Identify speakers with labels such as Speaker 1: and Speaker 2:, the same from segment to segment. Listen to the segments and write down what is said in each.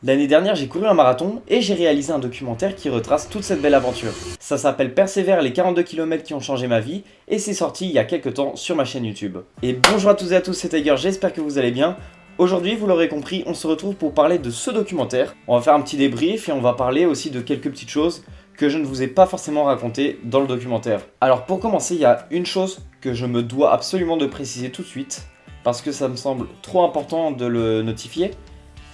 Speaker 1: L'année dernière, j'ai couru un marathon et j'ai réalisé un documentaire qui retrace toute cette belle aventure. Ça s'appelle Persévère, les 42 km qui ont changé ma vie et c'est sorti il y a quelques temps sur ma chaîne YouTube. Et bonjour à tous et à tous, c'est Tiger, j'espère que vous allez bien. Aujourd'hui, vous l'aurez compris, on se retrouve pour parler de ce documentaire. On va faire un petit débrief et on va parler aussi de quelques petites choses que je ne vous ai pas forcément racontées dans le documentaire. Alors pour commencer, il y a une chose que je me dois absolument de préciser tout de suite, parce que ça me semble trop important de le notifier.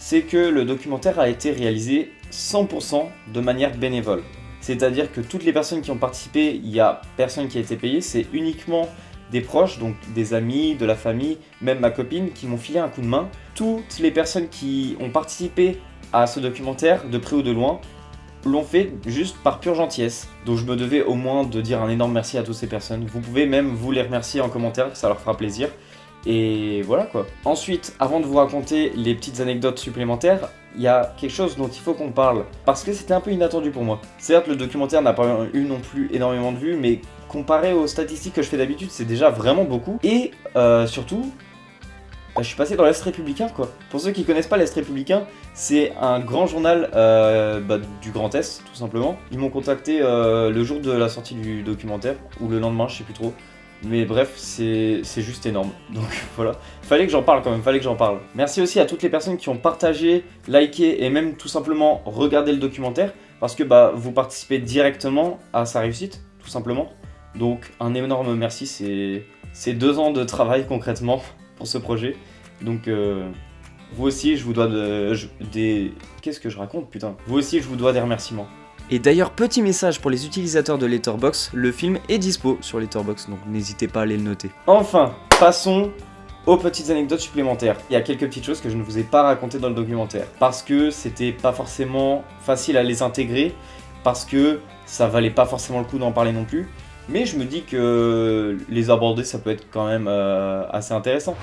Speaker 1: C'est que le documentaire a été réalisé 100% de manière bénévole. C'est-à-dire que toutes les personnes qui ont participé, il n'y a personne qui a été payé, c'est uniquement des proches, donc des amis, de la famille, même ma copine, qui m'ont filé un coup de main. Toutes les personnes qui ont participé à ce documentaire, de près ou de loin, l'ont fait juste par pure gentillesse. Donc je me devais au moins de dire un énorme merci à toutes ces personnes. Vous pouvez même vous les remercier en commentaire, ça leur fera plaisir. Et voilà quoi. Ensuite, avant de vous raconter les petites anecdotes supplémentaires, il y a quelque chose dont il faut qu'on parle. Parce que c'était un peu inattendu pour moi. Certes, le documentaire n'a pas eu non plus énormément de vues, mais comparé aux statistiques que je fais d'habitude, c'est déjà vraiment beaucoup. Et surtout, je suis passé dans l'Est républicain quoi. Pour ceux qui connaissent pas l'Est républicain, c'est un grand journal du Grand Est, tout simplement. Ils m'ont contacté le jour de la sortie du documentaire, ou le lendemain, je sais plus trop. Mais bref, c'est juste énorme. Donc voilà, fallait que j'en parle quand même, fallait que j'en parle. Merci aussi à toutes les personnes qui ont partagé, liké et même tout simplement regardé le documentaire. Parce que vous participez directement à sa réussite, tout simplement. Donc un énorme merci, c'est 2 ans de travail concrètement pour ce projet. Donc vous aussi, je vous dois des... Qu'est-ce que je raconte putain? Vous aussi, je vous dois des remerciements. Et d'ailleurs, petit message pour les utilisateurs de Letterboxd, le film est dispo sur Letterboxd, donc n'hésitez pas à aller le noter. Enfin, passons aux petites anecdotes supplémentaires. Il y a quelques petites choses que je ne vous ai pas racontées dans le documentaire, parce que c'était pas forcément facile à les intégrer, parce que ça valait pas forcément le coup d'en parler non plus, mais je me dis que les aborder, ça peut être quand même assez intéressant.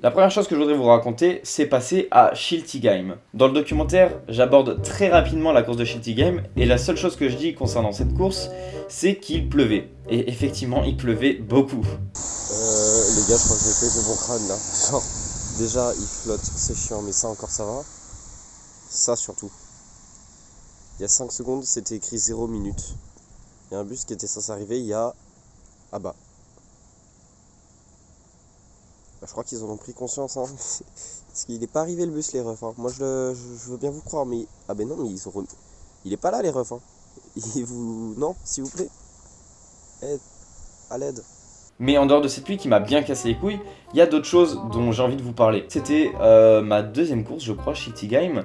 Speaker 1: La première chose que je voudrais vous raconter, c'est passé à Schiltigheim. Dans le documentaire, j'aborde très rapidement la course de Schiltigheim, et la seule chose que je dis concernant cette course, c'est qu'il pleuvait. Et effectivement, il pleuvait beaucoup.
Speaker 2: Les gars, je crois que j'ai fait de mon crâne là. Genre, déjà, il flotte, c'est chiant, mais ça encore ça va. Ça surtout. Il y a 5 secondes, c'était écrit 0 minutes. Il y a un bus qui était censé arriver il y a... Ah bah. Je crois qu'ils en ont pris conscience, hein. Parce qu'il n'est pas arrivé le bus, les refs. Hein. Moi, je veux bien vous croire, mais... Ah ben non, mais ils auront... Il est pas là, les refs. Hein. Non, s'il vous plaît. Aide. À l'aide.
Speaker 1: Mais en dehors de cette pluie qui m'a bien cassé les couilles, il y a d'autres choses dont j'ai envie de vous parler. C'était ma deuxième course, je crois, Schiltigheim.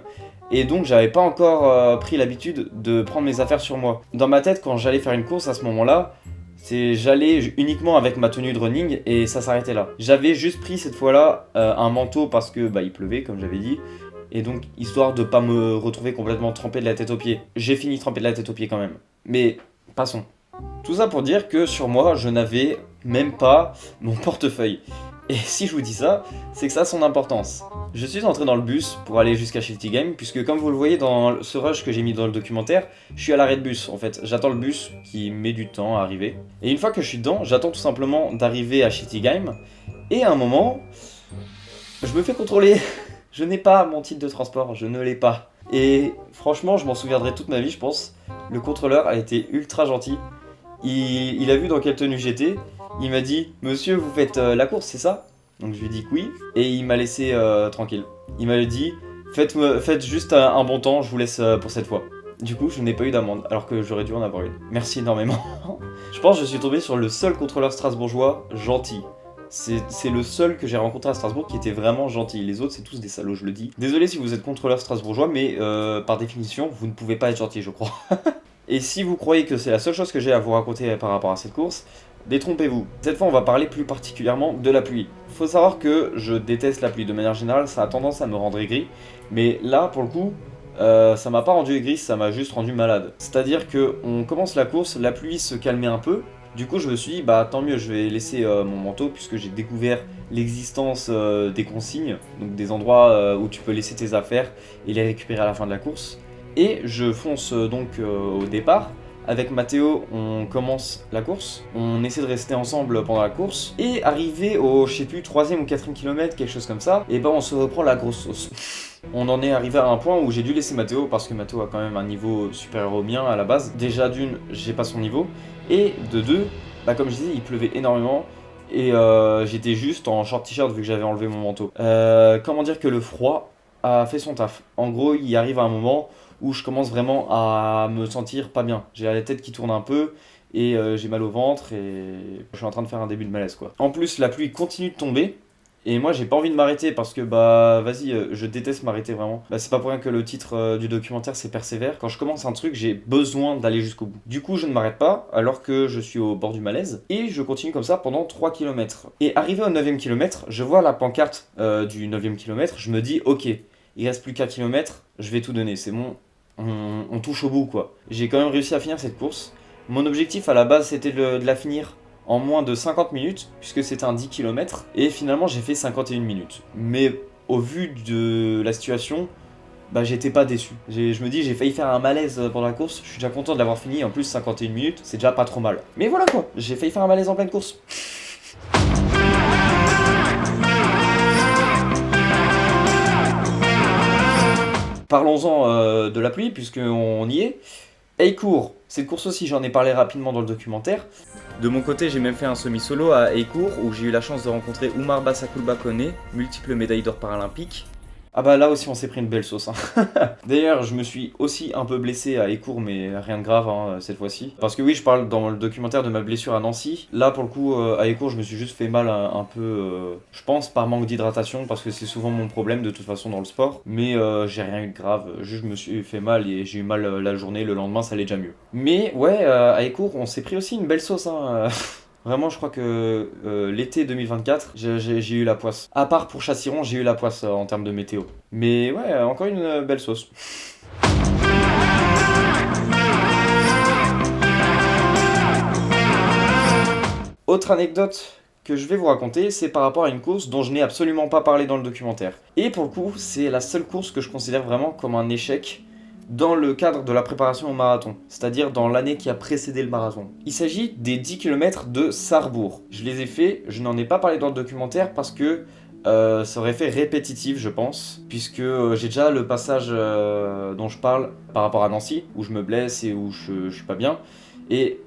Speaker 1: Et donc, j'avais pas encore pris l'habitude de prendre mes affaires sur moi. Dans ma tête, quand j'allais faire une course à ce moment-là, j'allais uniquement avec ma tenue de running et ça s'arrêtait là. J'avais juste pris cette fois-là un manteau parce que il pleuvait comme j'avais dit. Et donc histoire de pas me retrouver complètement trempé de la tête aux pieds. J'ai fini trempé de la tête aux pieds quand même. Mais passons. Tout ça pour dire que sur moi je n'avais même pas mon portefeuille. Et si je vous dis ça, c'est que ça a son importance. Je suis entré dans le bus pour aller jusqu'à Schiltigheim, puisque comme vous le voyez dans ce rush que j'ai mis dans le documentaire, je suis à l'arrêt de bus en fait. J'attends le bus qui met du temps à arriver. Et une fois que je suis dedans, j'attends tout simplement d'arriver à Schiltigheim. Et à un moment, je me fais contrôler. Je n'ai pas mon titre de transport, je ne l'ai pas. Et franchement, je m'en souviendrai toute ma vie, je pense. Le contrôleur a été ultra gentil. Il a vu dans quelle tenue j'étais. Il m'a dit « Monsieur, vous faites la course, c'est ça ?» Donc je lui ai dit que oui, et il m'a laissé tranquille. Il m'a dit « Faites juste un bon temps, je vous laisse pour cette fois. » Du coup, je n'ai pas eu d'amende, alors que j'aurais dû en avoir une. Merci énormément. Je pense que je suis tombé sur le seul contrôleur strasbourgeois gentil. C'est le seul que j'ai rencontré à Strasbourg qui était vraiment gentil. Les autres, c'est tous des salauds, je le dis. Désolé si vous êtes contrôleur strasbourgeois, mais par définition, vous ne pouvez pas être gentil, je crois. Et si vous croyez que c'est la seule chose que j'ai à vous raconter par rapport à cette course, détrompez-vous. Cette fois, on va parler plus particulièrement de la pluie. Faut savoir que je déteste la pluie. De manière générale, ça a tendance à me rendre aigri. Mais là, pour le coup, ça m'a pas rendu aigri, ça m'a juste rendu malade. C'est-à-dire que on commence la course, la pluie se calmait un peu. Du coup, je me suis dit, tant mieux, je vais laisser mon manteau puisque j'ai découvert l'existence des consignes, donc des endroits où tu peux laisser tes affaires et les récupérer à la fin de la course. Et je fonce donc au départ avec Mathéo, on commence la course, on essaie de rester ensemble pendant la course, et arrivé au, je sais plus, 3e ou 4e kilomètre, quelque chose comme ça, et ben on se reprend la grosse sauce. On en est arrivé à un point où j'ai dû laisser Mathéo, parce que Mathéo a quand même un niveau supérieur au mien à la base. Déjà d'une, j'ai pas son niveau, et de deux, bah comme je disais, il pleuvait énormément, et j'étais juste en short t-shirt vu que j'avais enlevé mon manteau. Comment dire que le froid a fait son taf. En gros, il arrive à un moment où je commence vraiment à me sentir pas bien. J'ai la tête qui tourne un peu et j'ai mal au ventre et je suis en train de faire un début de malaise quoi. En plus, la pluie continue de tomber. Et moi j'ai pas envie de m'arrêter parce que bah vas-y je déteste m'arrêter vraiment. Bah c'est pas pour rien que le titre du documentaire c'est Persévère. Quand je commence un truc j'ai besoin d'aller jusqu'au bout. Du coup je ne m'arrête pas alors que je suis au bord du malaise et je continue comme ça pendant 3 km. Et arrivé au 9e kilomètre, je vois la pancarte du 9e kilomètre, je me dis ok, il reste plus qu'un kilomètre, je vais tout donner, c'est bon, on touche au bout quoi. J'ai quand même réussi à finir cette course. Mon objectif à la base c'était de la finir en moins de 50 minutes, puisque c'était un 10 km, et finalement j'ai fait 51 minutes. Mais au vu de la situation, bah j'étais pas déçu. Je me dis j'ai failli faire un malaise pendant la course, je suis déjà content de l'avoir fini, en plus 51 minutes, c'est déjà pas trop mal. Mais voilà quoi, j'ai failli faire un malaise en pleine course. Parlons-en de la pluie, puisqu'on y est. Heikour, cette course aussi j'en ai parlé rapidement dans le documentaire. De mon côté j'ai même fait un semi-solo à Heikour où j'ai eu la chance de rencontrer Oumar Bassakoulba Koné, multiple médaille d'or paralympique. Ah bah là aussi on s'est pris une belle sauce hein. D'ailleurs je me suis aussi un peu blessé à Heikour mais rien de grave hein, cette fois-ci. Parce que oui je parle dans le documentaire de ma blessure à Nancy. Là pour le coup à Heikour je me suis juste fait mal un peu je pense par manque d'hydratation parce que c'est souvent mon problème de toute façon dans le sport. Mais j'ai rien eu de grave, juste je me suis fait mal et j'ai eu mal la journée, le lendemain ça allait déjà mieux. Mais ouais à Heikour on s'est pris aussi une belle sauce hein. Vraiment, je crois que l'été 2024, j'ai eu la poisse. À part pour Châssiron, j'ai eu la poisse en termes de météo. Mais ouais, encore une belle sauce. Autre anecdote que je vais vous raconter, c'est par rapport à une course dont je n'ai absolument pas parlé dans le documentaire. Et pour le coup, c'est la seule course que je considère vraiment comme un échec dans le cadre de la préparation au marathon, c'est-à-dire dans l'année qui a précédé le marathon. Il s'agit des 10 km de Sarrebourg. Je les ai faits, je n'en ai pas parlé dans le documentaire parce que ça aurait fait répétitif je pense, puisque j'ai déjà le passage dont je parle par rapport à Nancy, où je me blesse et où je suis pas bien, et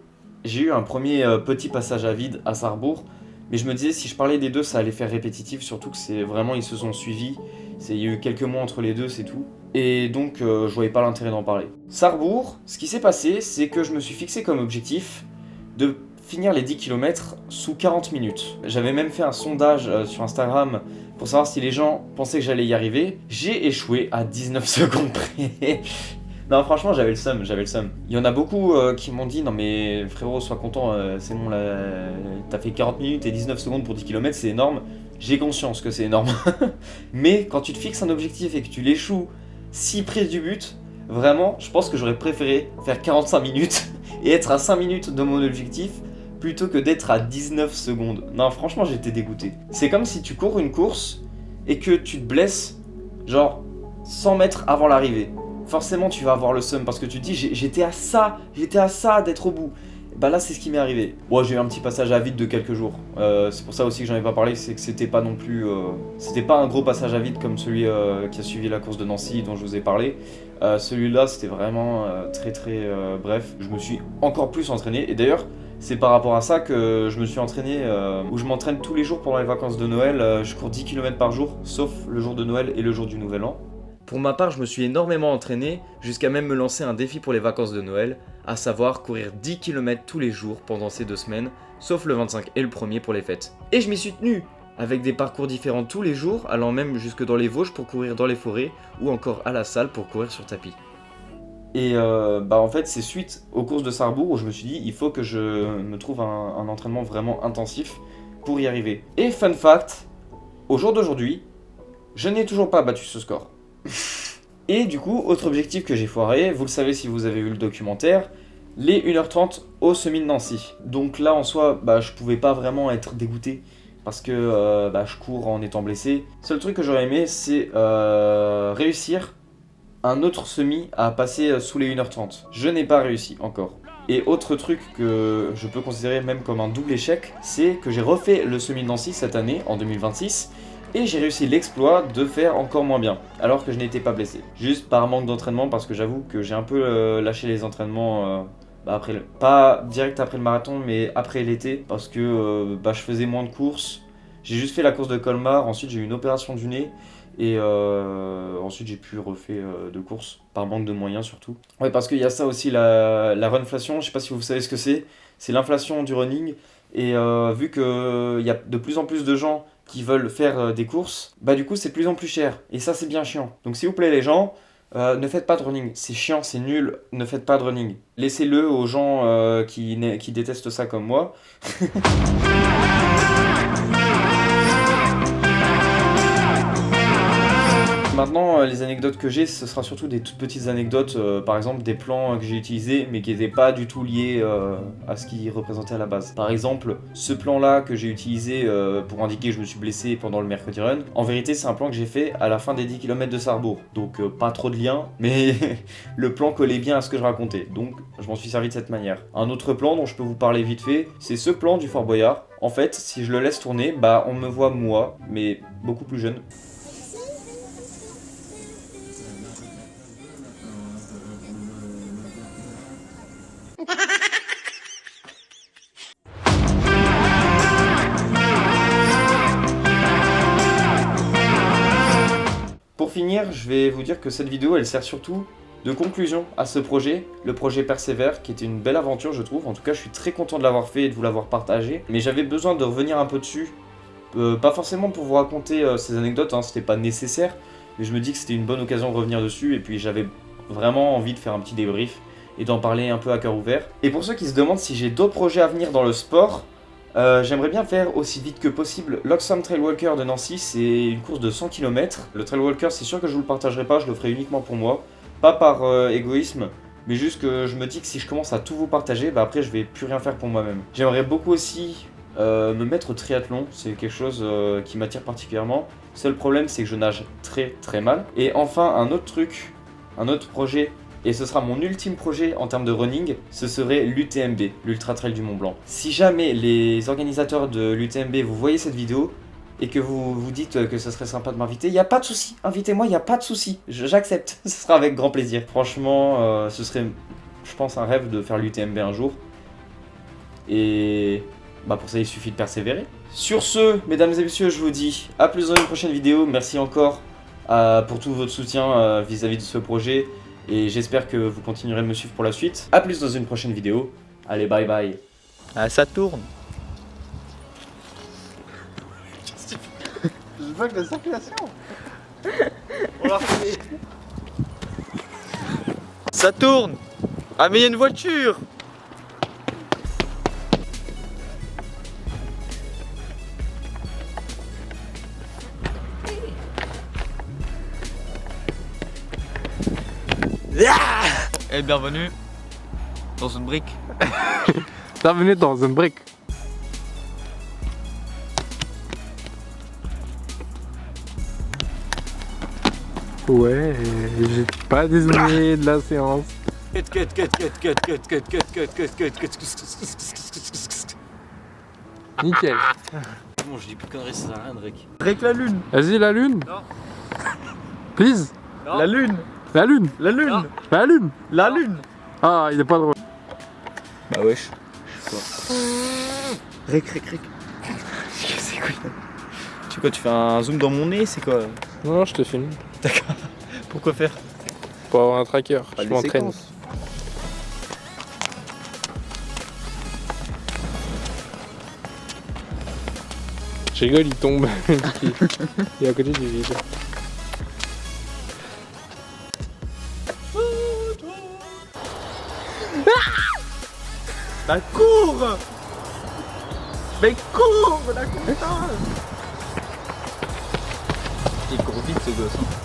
Speaker 1: j'ai eu un premier petit passage à vide à Sarrebourg, mais je me disais si je parlais des deux ça allait faire répétitif, surtout que c'est vraiment ils se sont suivis, il y a eu quelques mois entre les deux c'est tout. Et donc je voyais pas l'intérêt d'en parler. Sarrebourg, ce qui s'est passé, c'est que je me suis fixé comme objectif de finir les 10 km sous 40 minutes. J'avais même fait un sondage sur Instagram pour savoir si les gens pensaient que j'allais y arriver. J'ai échoué à 19 secondes près. Non franchement j'avais le seum. Il y en a beaucoup qui m'ont dit non mais frérot sois content, c'est bon là, t'as fait 40 minutes et 19 secondes pour 10 km, c'est énorme. J'ai conscience que c'est énorme. Mais quand tu te fixes un objectif et que tu l'échoues si près du but, vraiment, je pense que j'aurais préféré faire 45 minutes et être à 5 minutes de mon objectif plutôt que d'être à 19 secondes. Non, franchement, j'étais dégoûté. C'est comme si tu cours une course et que tu te blesses, genre 100 mètres avant l'arrivée. Forcément, tu vas avoir le seum parce que tu te dis, j'étais à ça d'être au bout. Bah là c'est ce qui m'est arrivé. Ouais j'ai eu un petit passage à vide de quelques jours. C'est pour ça aussi que j'en ai pas parlé, c'est que c'était pas non plus... c'était pas un gros passage à vide comme celui qui a suivi la course de Nancy dont je vous ai parlé. Celui-là c'était vraiment très bref. Je me suis encore plus entraîné et d'ailleurs c'est par rapport à ça que je me suis entraîné, où je m'entraîne tous les jours pendant les vacances de Noël. Je cours 10 km par jour, sauf le jour de Noël et le jour du Nouvel An. Pour ma part, je me suis énormément entraîné, jusqu'à même me lancer un défi pour les vacances de Noël, à savoir courir 10 km tous les jours pendant ces 2 semaines, sauf le 25 et le 1er pour les fêtes. Et je m'y suis tenu, avec des parcours différents tous les jours, allant même jusque dans les Vosges pour courir dans les forêts, ou encore à la salle pour courir sur tapis. Et en fait, c'est suite aux courses de Sarrebourg où je me suis dit, il faut que je me trouve un entraînement vraiment intensif pour y arriver. Et fun fact, au jour d'aujourd'hui, je n'ai toujours pas battu ce score. Et du coup, autre objectif que j'ai foiré, vous le savez si vous avez vu le documentaire, les 1h30 au semi de Nancy. Donc là en soi, je pouvais pas vraiment être dégoûté parce que je cours en étant blessé. Seul truc que j'aurais aimé, c'est réussir un autre semi à passer sous les 1h30. Je n'ai pas réussi encore. Et autre truc que je peux considérer même comme un double échec, c'est que j'ai refait le semi de Nancy cette année, en 2026, et j'ai réussi l'exploit de faire encore moins bien, alors que je n'étais pas blessé. Juste par manque d'entraînement, parce que j'avoue que j'ai un peu lâché les entraînements pas direct après le marathon, mais après l'été, parce que je faisais moins de courses. J'ai juste fait la course de Colmar, ensuite j'ai eu une opération du nez, et ensuite j'ai plus refait de course, par manque de moyens surtout. Ouais, parce qu'il y a ça aussi, la runflation, je sais pas si vous savez ce que c'est l'inflation du running, et vu qu'il y a de plus en plus de gens qui veulent faire des courses, bah du coup c'est de plus en plus cher, et ça c'est bien chiant. Donc s'il vous plaît les gens, ne faites pas de running, c'est chiant, c'est nul, ne faites pas de running. Laissez-le aux gens qui détestent ça comme moi. Maintenant, les anecdotes que j'ai, ce sera surtout des toutes petites anecdotes, par exemple des plans que j'ai utilisés mais qui n'étaient pas du tout liés à ce qu'ils représentaient à la base. Par exemple, ce plan-là que j'ai utilisé pour indiquer que je me suis blessé pendant le mercredi run, en vérité c'est un plan que j'ai fait à la fin des 10 km de Sarrebourg, donc pas trop de lien, mais le plan collait bien à ce que je racontais, donc je m'en suis servi de cette manière. Un autre plan dont je peux vous parler vite fait, c'est ce plan du Fort Boyard. En fait, si je le laisse tourner, bah on me voit moi, mais beaucoup plus jeune. Pour finir, je vais vous dire que cette vidéo, elle sert surtout de conclusion à ce projet, le projet Persévère, qui était une belle aventure, je trouve. En tout cas, je suis très content de l'avoir fait et de vous l'avoir partagé. Mais j'avais besoin de revenir un peu dessus, pas forcément pour vous raconter ces anecdotes, hein, c'était pas nécessaire, mais je me dis que c'était une bonne occasion de revenir dessus, et puis j'avais vraiment envie de faire un petit débrief et d'en parler un peu à cœur ouvert. Et pour ceux qui se demandent si j'ai d'autres projets à venir dans le sport, j'aimerais bien faire aussi vite que possible l'Oxfam Trail Walker de Nancy, c'est une course de 100 km. Le Trail Walker, c'est sûr que je vous le partagerai pas, je le ferai uniquement pour moi. Pas par égoïsme, mais juste que je me dis que si je commence à tout vous partager, bah après je vais plus rien faire pour moi-même. J'aimerais beaucoup aussi me mettre au triathlon, c'est quelque chose qui m'attire particulièrement. Seul problème, c'est que je nage très très mal. Et enfin, un autre truc, un autre projet, et ce sera mon ultime projet en termes de running, ce serait l'UTMB, l'Ultra Trail du Mont Blanc. Si jamais les organisateurs de l'UTMB, vous voyez cette vidéo et que vous vous dites que ce serait sympa de m'inviter, il n'y a pas de souci, invitez-moi, il n'y a pas de souci, j'accepte, ce sera avec grand plaisir. Franchement, ce serait, je pense, un rêve de faire l'UTMB un jour. Et bah pour ça, il suffit de persévérer. Sur ce, mesdames et messieurs, je vous dis à plus dans une prochaine vidéo. Merci encore pour tout votre soutien vis-à-vis de ce projet. Et j'espère que vous continuerez de me suivre pour la suite. A plus dans une prochaine vidéo. Allez, bye bye.
Speaker 3: Ah, ça tourne.
Speaker 4: Je bug la circulation. On l'a refait.
Speaker 3: Ça tourne. Ah mais il y a une voiture. Et bienvenue dans une brique.
Speaker 4: Bienvenue dans une brique. Ouais, j'ai pas désolé de la séance. Nickel.
Speaker 3: Bon, je dis plus de conneries, ça sert à rien, Drake. Drake la lune.
Speaker 4: Vas-y, la lune.
Speaker 3: Non.
Speaker 4: Please.
Speaker 3: Non. La lune.
Speaker 4: La lune.
Speaker 3: La lune.
Speaker 4: Non. La lune.
Speaker 3: La lune.
Speaker 4: Ah, il est pas drôle.
Speaker 3: Bah wesh. Rec. C'est quoi? Tu sais quoi, tu fais un zoom dans mon nez, c'est quoi?
Speaker 4: Non, je te filme.
Speaker 3: D'accord. Pourquoi faire?
Speaker 4: Pour avoir un tracker,
Speaker 3: Pas
Speaker 4: je
Speaker 3: des
Speaker 4: m'entraîne.
Speaker 3: séquences.
Speaker 4: Je rigole, il tombe. Il est à côté du vide.
Speaker 3: Bah cours. Mais cours, la confiance. Il court vite ce gosse.